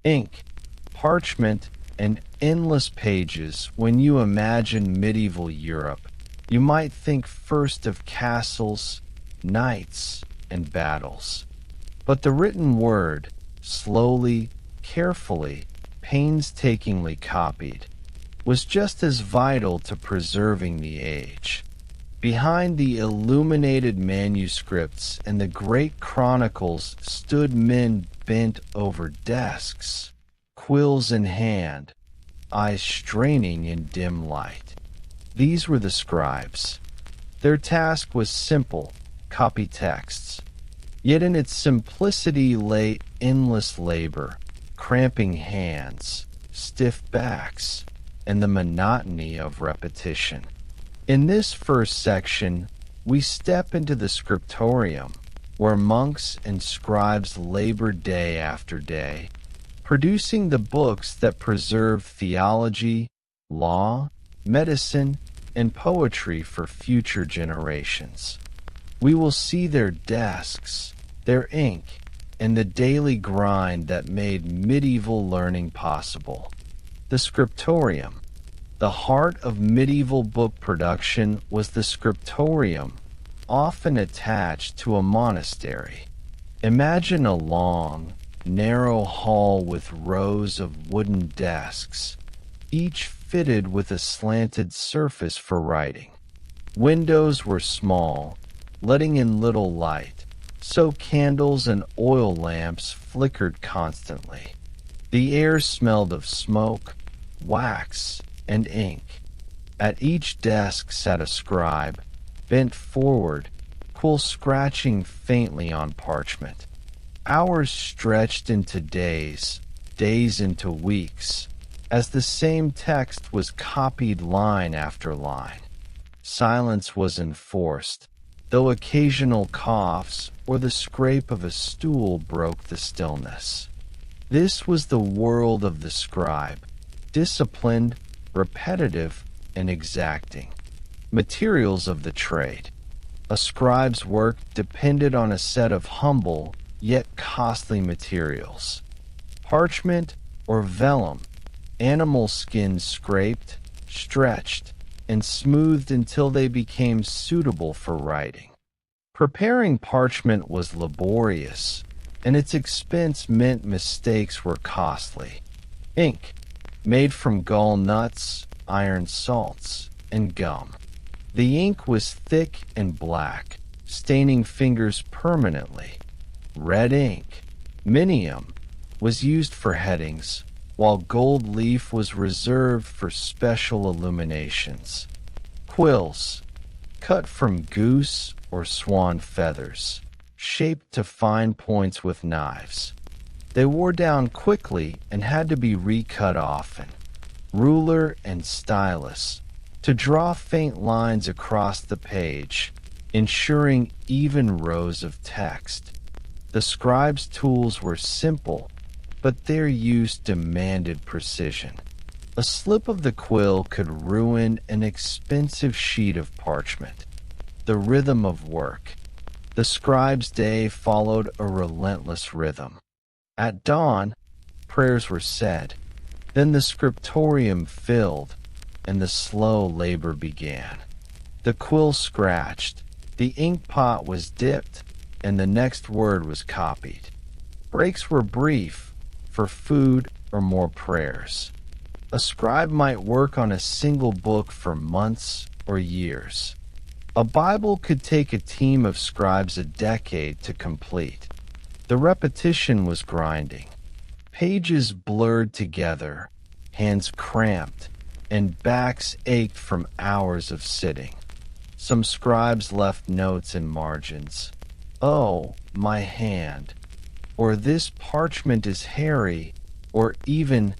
ink, parchment, and endless pages. When you imagine medieval Europe, you might think first of castles, knights, and battles. But the written word, slowly, carefully, painstakingly copied, was just as vital to preserving the age. Behind the illuminated manuscripts and the great chronicles stood men bent over desks, quills in hand, eyes straining in dim light. These were the scribes. Their task was simple: copy texts. Yet in its simplicity lay endless labor, cramping hands, stiff backs, and the monotony of repetition. In this first section, we step into the scriptorium, where monks and scribes labored day after day, producing the books that preserve theology, law, medicine, and poetry for future generations. We will see their desks, their ink, and the daily grind that made medieval learning possible. The scriptorium. The heart of medieval book production was the scriptorium, often attached to a monastery. Imagine a long, narrow hall with rows of wooden desks, each fitted with a slanted surface for writing. Windows were small, letting in little light, so candles and oil lamps flickered constantly. The air smelled of smoke, wax, and ink. At each desk sat a scribe, bent forward, quill scratching faintly on parchment. Hours stretched into days, days into weeks, as the same text was copied line after line. Silence was enforced, though occasional coughs or the scrape of a stool broke the stillness. This was the world of the scribe, disciplined, repetitive, and exacting. Materials of the trade. A scribe's work depended on a set of humble yet costly materials. Parchment or vellum, animal skins scraped, stretched, and smoothed until they became suitable for writing. Preparing parchment was laborious, and its expense meant mistakes were costly. Ink, made from gall nuts, iron salts, and gum. The ink was thick and black, staining fingers permanently. Red ink, minium, was used for headings, while gold leaf was reserved for special illuminations. Quills, cut from goose or swan feathers, shaped to fine points with knives. They wore down quickly and had to be recut often. Ruler and stylus, to draw faint lines across the page, ensuring even rows of text. The scribe's tools were simple, but their use demanded precision. A slip of the quill could ruin an expensive sheet of parchment. The rhythm of work. The scribe's day followed a relentless rhythm. At dawn, prayers were said. Then the scriptorium filled, and the slow labor began. The quill scratched, the ink pot was dipped, and the next word was copied. Breaks were brief, for food or more prayers. A scribe might work on a single book for months or years. A Bible could take a team of scribes a decade to complete. The repetition was grinding. Pages blurred together, hands cramped, and backs ached from hours of sitting. Some scribes left notes in margins. "Oh, my hand," or "This parchment is hairy," or even,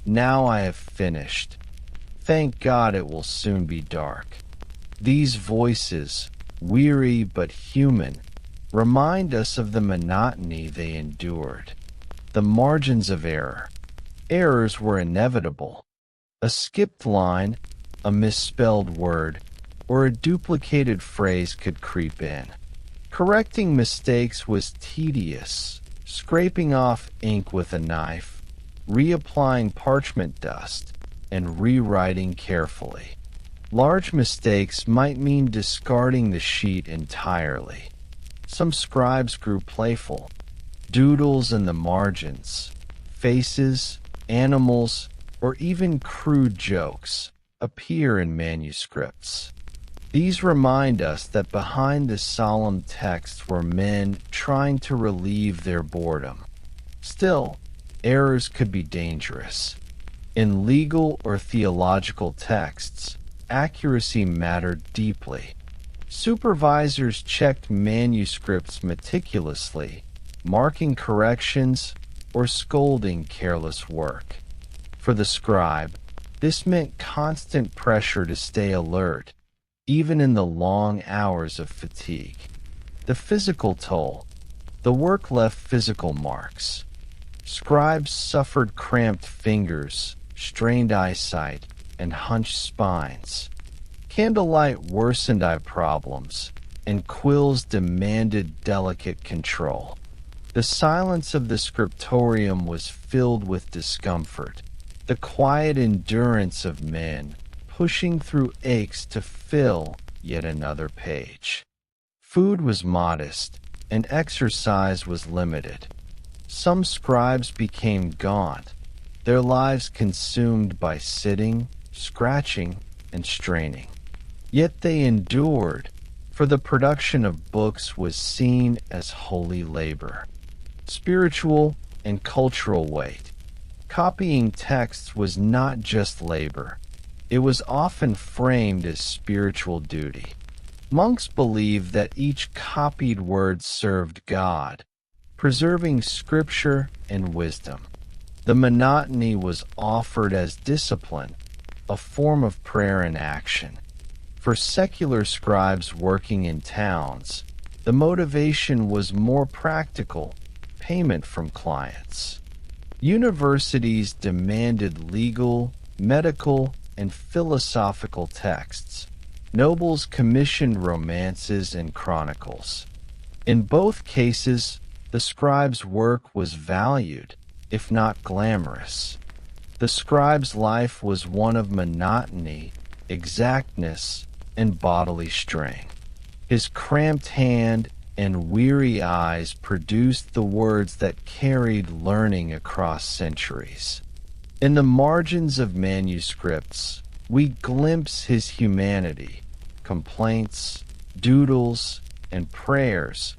"Now I have finished. Thank God it will soon be dark." These voices, weary but human, remind us of the monotony they endured. The margins of error. Errors were inevitable. A skipped line, a misspelled word, or a duplicated phrase could creep in. Correcting mistakes was tedious. Scraping off ink with a knife, reapplying parchment dust, and rewriting carefully. Large mistakes might mean discarding the sheet entirely. Some scribes grew playful. Doodles in the margins, faces, animals, or even crude jokes appear in manuscripts. These remind us that behind the solemn texts were men trying to relieve their boredom. Still, errors could be dangerous. In legal or theological texts, accuracy mattered deeply. Supervisors checked manuscripts meticulously, marking corrections or scolding careless work. For the scribe, this meant constant pressure to stay alert, even in the long hours of fatigue. The physical toll. The work left physical marks. Scribes suffered cramped fingers, strained eyesight, and hunched spines. Candlelight worsened eye problems, and quills demanded delicate control. The silence of the scriptorium was filled with discomfort, the quiet endurance of men pushing through aches to fill yet another page. Food was modest, and exercise was limited. Some scribes became gaunt, their lives consumed by sitting, scratching, and straining. Yet they endured, for the production of books was seen as holy labor. Spiritual and cultural weight. Copying texts was not just labor. It was often framed as spiritual duty. Monks believed that each copied word served God, preserving scripture and wisdom. The monotony was offered as discipline, a form of prayer and action. For secular scribes working in towns, the motivation was more practical: payment from clients. Universities demanded legal, medical, and philosophical texts. Nobles commissioned romances and chronicles. In both cases, the scribe's work was valued, if not glamorous. The scribe's life was one of monotony, exactness, and bodily strain. His cramped hand and weary eyes produced the words that carried learning across centuries. In the margins of manuscripts, we glimpse his humanity, complaints, doodles, and prayers,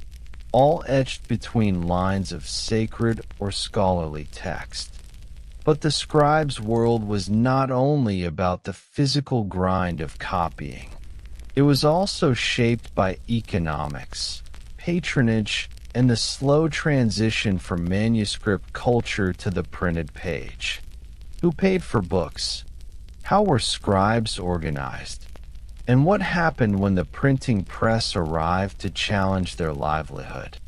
all etched between lines of sacred or scholarly text. But the scribe's world was not only about the physical grind of copying. It was also shaped by economics, patronage, and the slow transition from manuscript culture to the printed page. Who paid for books? How were scribes organized? And what happened when the printing press arrived to challenge their livelihood?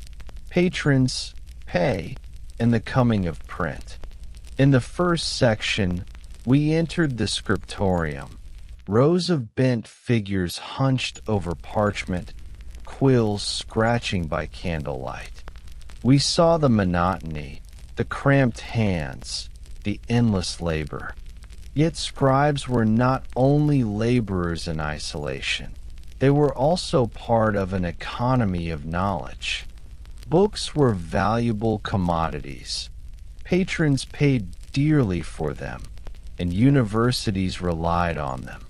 Patrons, pay, and the coming of print. In the first section, we entered the scriptorium, rows of bent figures hunched over parchment, quills scratching by candlelight. We saw the monotony, the cramped hands, the endless labor. Yet scribes were not only laborers in isolation, they were also part of an economy of knowledge. Books were valuable commodities. Patrons paid dearly for them, and universities relied on them.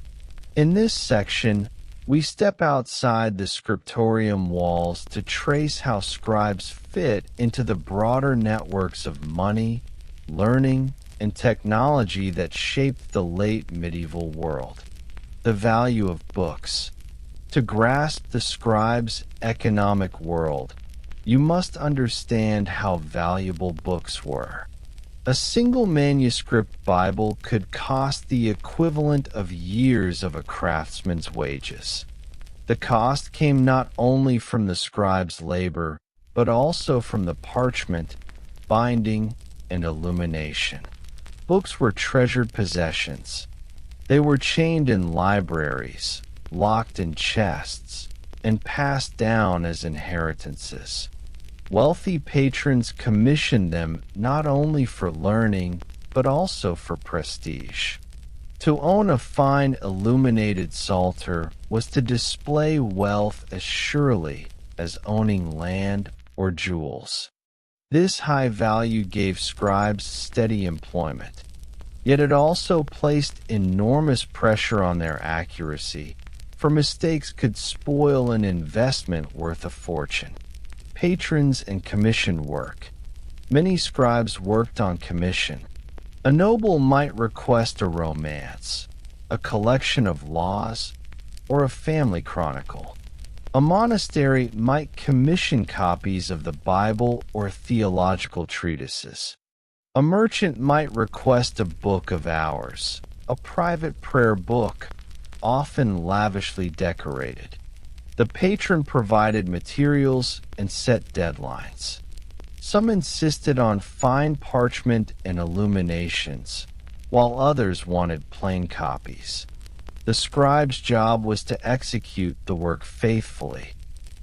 In this section, we step outside the scriptorium walls to trace how scribes fit into the broader networks of money, learning, and technology that shaped the late medieval world. The value of books. To grasp the scribe's economic world, you must understand how valuable books were. A single manuscript Bible could cost the equivalent of years of a craftsman's wages. The cost came not only from the scribe's labor, but also from the parchment, binding, and illumination. Books were treasured possessions. They were chained in libraries, locked in chests, and passed down as inheritances. Wealthy patrons commissioned them not only for learning, but also for prestige. To own a fine illuminated psalter was to display wealth as surely as owning land or jewels. This high value gave scribes steady employment, yet it also placed enormous pressure on their accuracy, for mistakes could spoil an investment worth a fortune. Patrons and commission work. Many scribes worked on commission. A noble might request a romance, a collection of laws, or a family chronicle. A monastery might commission copies of the Bible or theological treatises. A merchant might request a book of hours, a private prayer book, often lavishly decorated. The patron provided materials and set deadlines. Some insisted on fine parchment and illuminations, while others wanted plain copies. The scribe's job was to execute the work faithfully.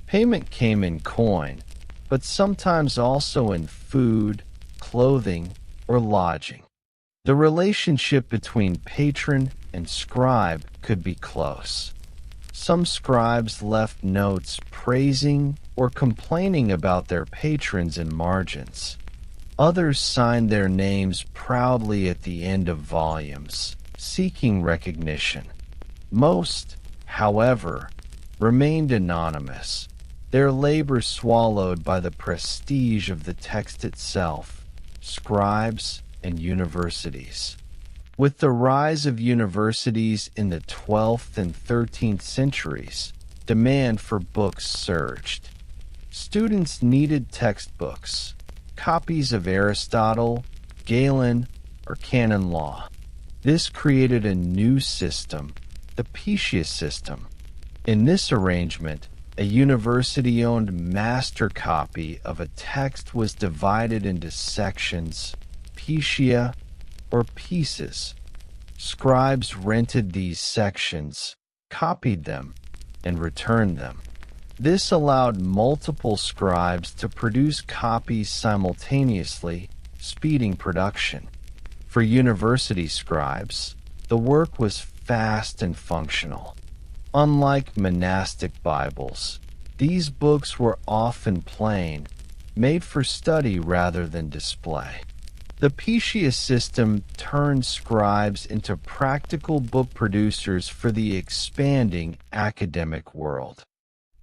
Payment came in coin, but sometimes also in food, clothing, or lodging. The relationship between patron and scribe could be close. Some scribes left notes praising or complaining about their patrons in margins. Others signed their names proudly at the end of volumes, seeking recognition. Most, however, remained anonymous, their labor swallowed by the prestige of the text itself, scribes, and universities. With the rise of universities in the 12th and 13th centuries, demand for books surged. Students needed textbooks, copies of Aristotle, Galen, or canon law. This created a new system, the Pietius system. In this arrangement, a university-owned master copy of a text was divided into sections, Pietia, or pieces. Scribes rented these sections, copied them, and returned them. This allowed multiple scribes to produce copies simultaneously, speeding production. For university scribes, the work was fast and functional. Unlike monastic Bibles, these books were often plain, made for study rather than display. The Pietius system turned scribes into practical book producers for the expanding academic world.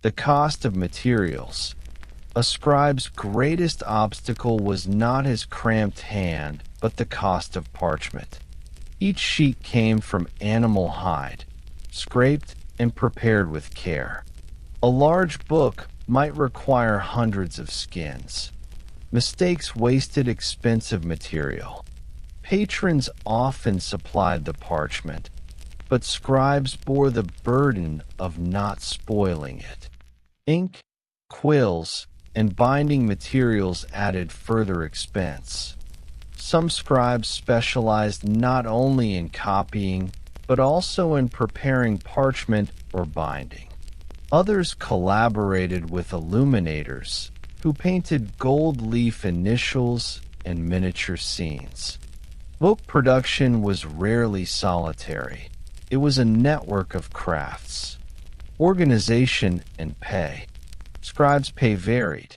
The cost of materials. A scribe's greatest obstacle was not his cramped hand, but the cost of parchment. Each sheet came from animal hide, scraped and prepared with care. A large book might require hundreds of skins. Mistakes wasted expensive material. Patrons often supplied the parchment, but scribes bore the burden of not spoiling it. Ink, quills, and binding materials added further expense. Some scribes specialized not only in copying, but also in preparing parchment or binding. Others collaborated with illuminators, who painted gold leaf initials and miniature scenes. Book production was rarely solitary. It was a network of crafts. Organization and pay. Scribes' pay varied.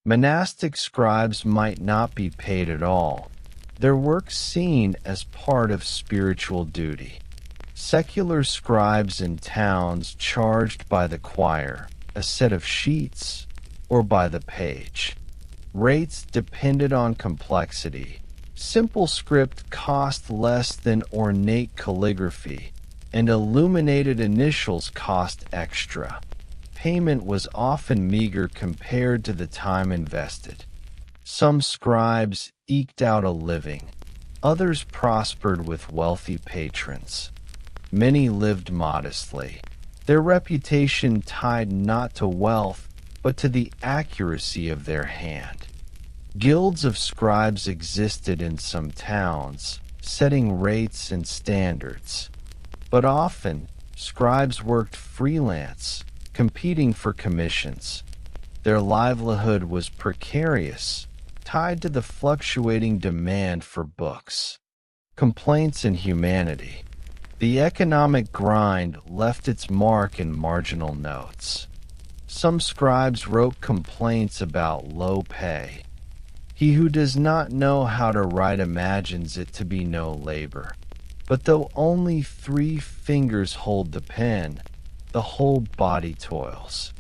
Monastic scribes might not be paid at all, their work seen as part of spiritual duty. Secular scribes in towns charged by the quire, a set of sheets, or by the page. Rates depended on complexity. Simple script cost less than ornate calligraphy, and illuminated initials cost extra. Payment was often meager compared to the time invested. Some scribes eked out a living. Others prospered with wealthy patrons. Many lived modestly, their reputation tied not to wealth, but to the accuracy of their hand. Guilds of scribes existed in some towns, setting rates and standards. But often, scribes worked freelance, competing for commissions. Their livelihood was precarious, tied to the fluctuating demand for books. Complaints in humanity. The economic grind left its mark in marginal notes. Some scribes wrote complaints about low pay. He who does not know how to write imagines it to be no labor. But though only 3 fingers hold the pen, the whole body toils.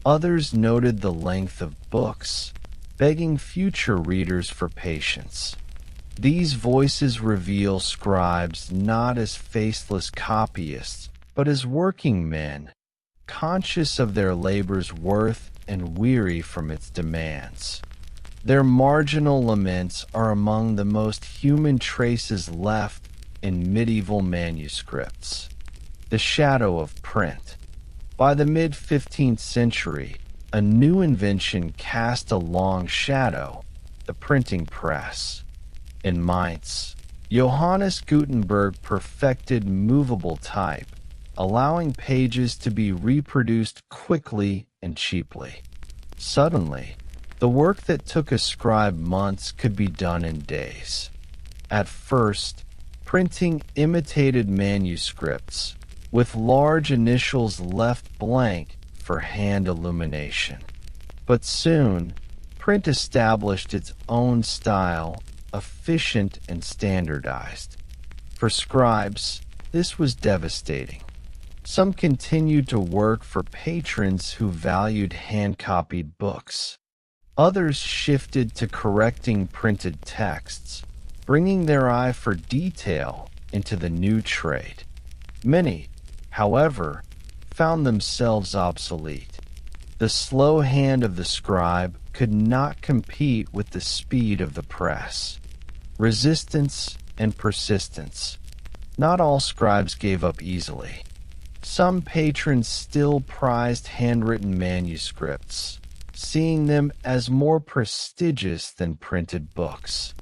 Others noted the length of books, begging future readers for patience. These voices reveal scribes not as faceless copyists, but as working men, conscious of their labor's worth and weary from its demands. Their marginal laments are among the most human traces left in medieval manuscripts. The shadow of print. By the mid-15th century, a new invention cast a long shadow, the printing press. In Mainz, Johannes Gutenberg perfected movable type, allowing pages to be reproduced quickly and cheaply. Suddenly, the work that took a scribe months could be done in days. At first, printing imitated manuscripts, with large initials left blank for hand illumination. But soon, print established its own style, efficient and standardized. For scribes, this was devastating. Some continued to work for patrons who valued hand-copied books. Others shifted to correcting printed texts, bringing their eye for detail into the new trade. Many, however, found themselves obsolete. The slow hand of the scribe could not compete with the speed of the press. Resistance and persistence. Not all scribes gave up easily. Some patrons still prized handwritten manuscripts, seeing them as more prestigious than printed books.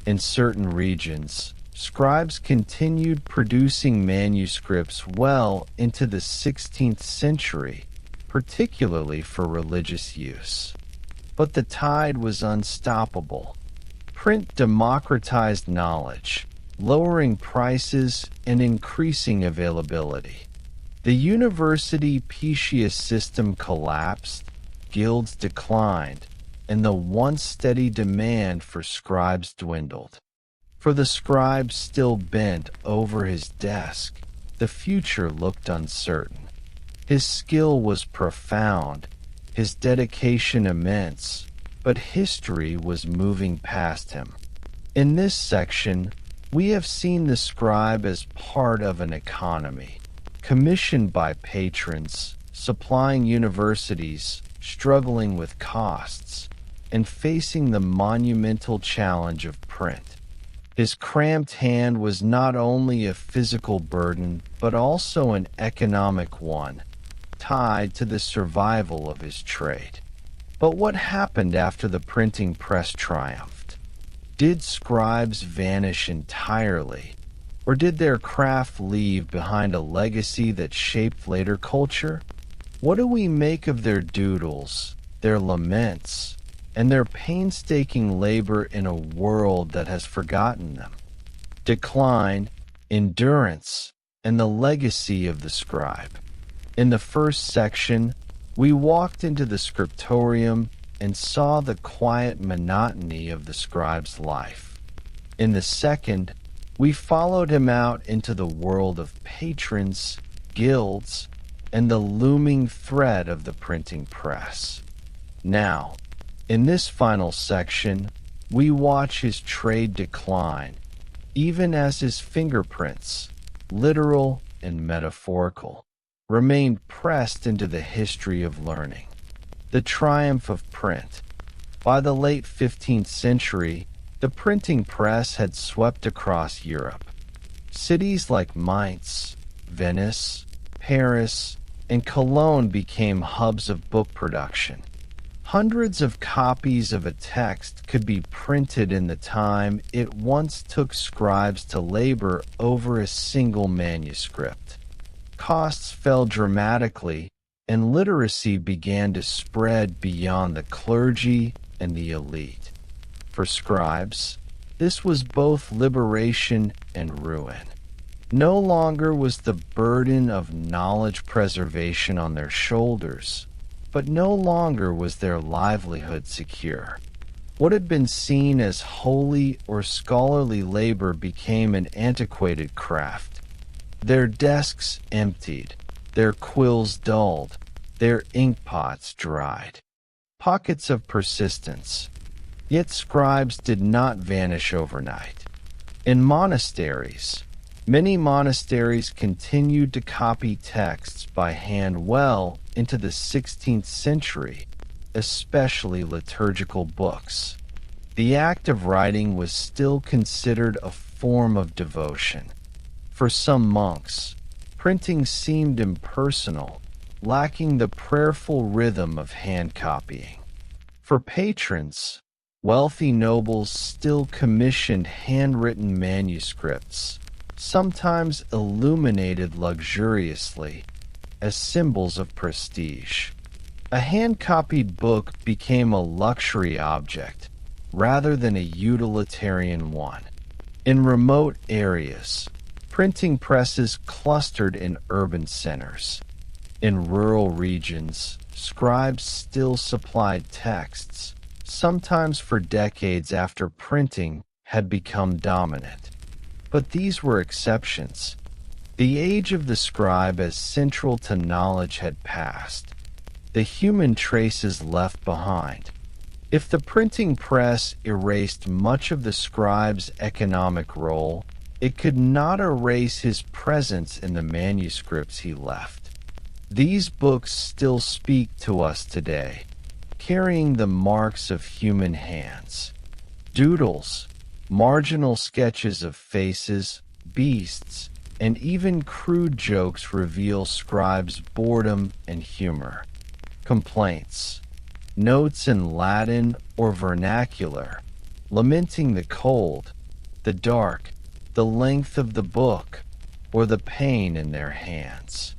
In certain regions, scribes continued producing manuscripts well into the 16th century, particularly for religious use. But the tide was unstoppable. Print democratized knowledge, lowering prices and increasing availability. The university Petius system collapsed, guilds declined, and the once steady demand for scribes dwindled. For the scribe still bent over his desk, the future looked uncertain. His skill was profound, his dedication immense, but history was moving past him. In this section, we have seen the scribe as part of an economy, commissioned by patrons, supplying universities, struggling with costs, and facing the monumental challenge of print. His cramped hand was not only a physical burden, but also an economic one, tied to the survival of his trade. But what happened after the printing press triumphed? Did scribes vanish entirely, or did their craft leave behind a legacy that shaped later culture? What do we make of their doodles, their laments, and their painstaking labor in a world that has forgotten them? Decline, endurance, and the legacy of the scribe. In the first section, we walked into the scriptorium and saw the quiet monotony of the scribe's life. In the second, we followed him out into the world of patrons, guilds, and the looming threat of the printing press. Now, in this final section, we watch his trade decline, even as his fingerprints, literal and metaphorical, remained pressed into the history of learning. The triumph of print. By the late 15th century, the printing press had swept across Europe. Cities like Mainz, Venice, Paris, and Cologne became hubs of book production. Hundreds of copies of a text could be printed in the time it once took scribes to labor over a single manuscript. Costs fell dramatically, and literacy began to spread beyond the clergy and the elite. For scribes, this was both liberation and ruin. No longer was the burden of knowledge preservation on their shoulders, but no longer was their livelihood secure. What had been seen as holy or scholarly labor became an antiquated craft. Their desks emptied, their quills dulled, their inkpots dried. Pockets of persistence. Yet scribes did not vanish overnight. In monasteries, many monasteries continued to copy texts by hand well into the 16th century, especially liturgical books. The act of writing was still considered a form of devotion. For some monks, printing seemed impersonal, lacking the prayerful rhythm of hand copying. For patrons, wealthy nobles still commissioned handwritten manuscripts, sometimes illuminated luxuriously, as symbols of prestige. A hand-copied book became a luxury object, rather than a utilitarian one. In remote areas, printing presses clustered in urban centers. In rural regions, scribes still supplied texts, sometimes for decades after printing had become dominant. But these were exceptions. The age of the scribe as central to knowledge had passed. The human traces left behind. If the printing press erased much of the scribe's economic role, it could not erase his presence in the manuscripts he left. These books still speak to us today, carrying the marks of human hands. Doodles, marginal sketches of faces, beasts, and even crude jokes reveal scribes' boredom and humor. Complaints, notes in Latin or vernacular, lamenting the cold, the dark, the length of the book, or the pain in their hands.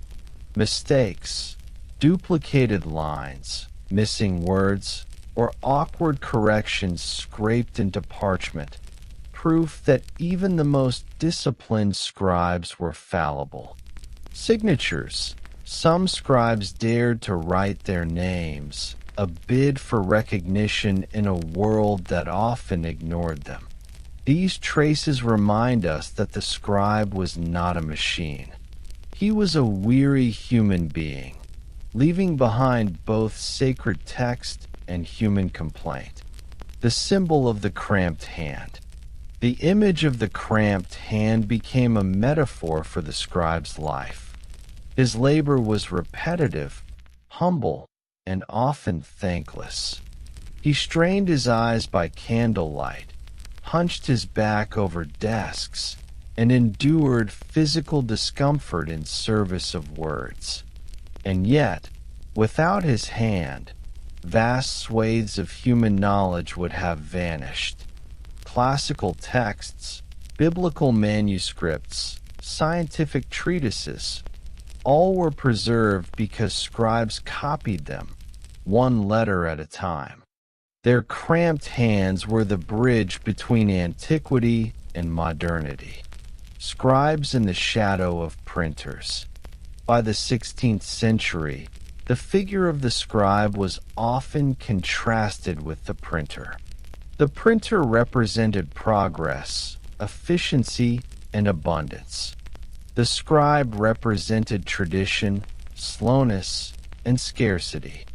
Mistakes, duplicated lines, missing words, or awkward corrections scraped into parchment, proof that even the most disciplined scribes were fallible. Signatures. Some scribes dared to write their names, a bid for recognition in a world that often ignored them. These traces remind us that the scribe was not a machine. He was a weary human being, leaving behind both sacred text and human complaint. The symbol of the cramped hand. The image of the cramped hand became a metaphor for the scribe's life. His labor was repetitive, humble, and often thankless. He strained his eyes by candlelight, hunched his back over desks, and endured physical discomfort in service of words. And yet, without his hand, vast swathes of human knowledge would have vanished. Classical texts, biblical manuscripts, scientific treatises, all were preserved because scribes copied them, one letter at a time. Their cramped hands were the bridge between antiquity and modernity. Scribes in the shadow of printers. By the 16th century, the figure of the scribe was often contrasted with the printer. The printer represented progress, efficiency, and abundance. The scribe represented tradition, slowness, and scarcity.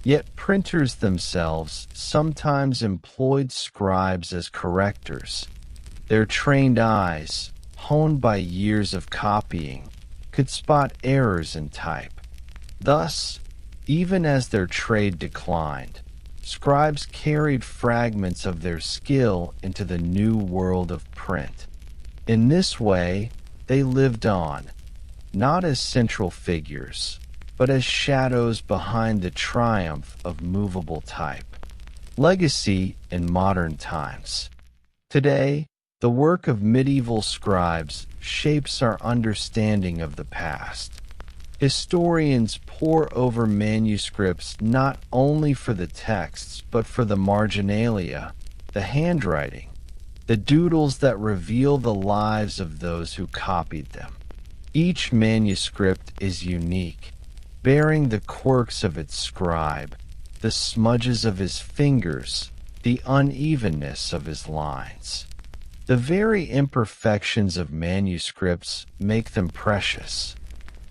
Yet printers themselves sometimes employed scribes as correctors. Their trained eyes, honed by years of copying, could spot errors in type. Thus, even as their trade declined, scribes carried fragments of their skill into the new world of print. In this way, they lived on, not as central figures, but as shadows behind the triumph of movable type. Legacy in modern times. Today, the work of medieval scribes shapes our understanding of the past. Historians pore over manuscripts not only for the texts but for the marginalia, the handwriting, the doodles that reveal the lives of those who copied them. Each manuscript is unique, bearing the quirks of its scribe, the smudges of his fingers, the unevenness of his lines. The very imperfections of manuscripts make them precious.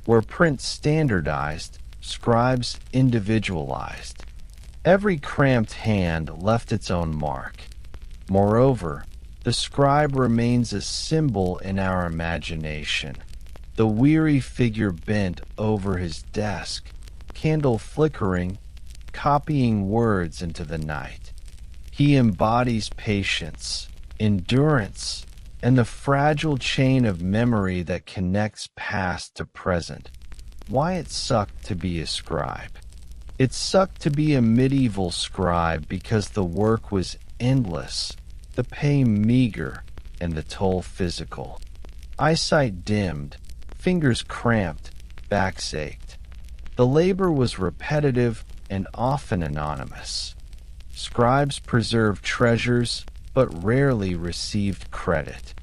Where print standardized, scribes individualized. Every cramped hand left its own mark. Moreover, the scribe remains a symbol in our imagination. The weary figure bent over his desk, candle flickering, copying words into the night. He embodies patience, endurance, and the fragile chain of memory that connects past to present. Why it sucked to be a scribe. It sucked to be a medieval scribe because the work was endless, the pay meager, and the toll physical. Eyesight dimmed, fingers cramped, backs ached. The labor was repetitive and often anonymous. Scribes preserved treasures, but rarely received credit.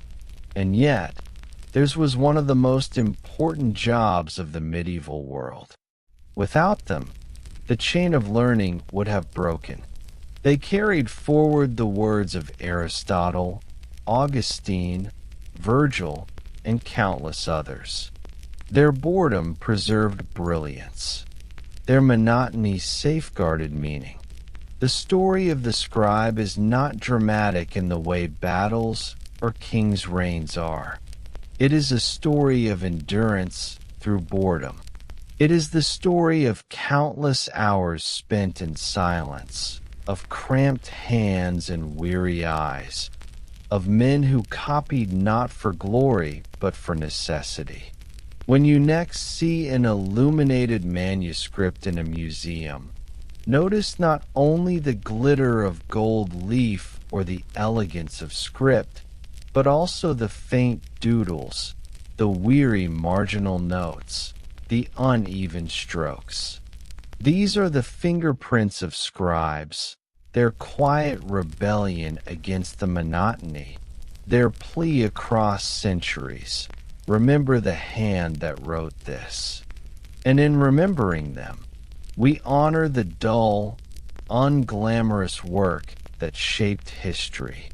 And yet, theirs was one of the most important jobs of the medieval world. Without them, the chain of learning would have broken. They carried forward the words of Aristotle, Augustine, Virgil, and countless others. Their boredom preserved brilliance. Their monotony safeguarded meaning. The story of the scribe is not dramatic in the way battles or kings' reigns are. It is a story of endurance through boredom. It is the story of countless hours spent in silence, of cramped hands and weary eyes, of men who copied not for glory but for necessity. When you next see an illuminated manuscript in a museum, notice not only the glitter of gold leaf or the elegance of script, but also the faint doodles, the weary marginal notes, the uneven strokes. These are the fingerprints of scribes, their quiet rebellion against the monotony, their plea across centuries. Remember the hand that wrote this. And in remembering them, we honor the dull, unglamorous work that shaped history.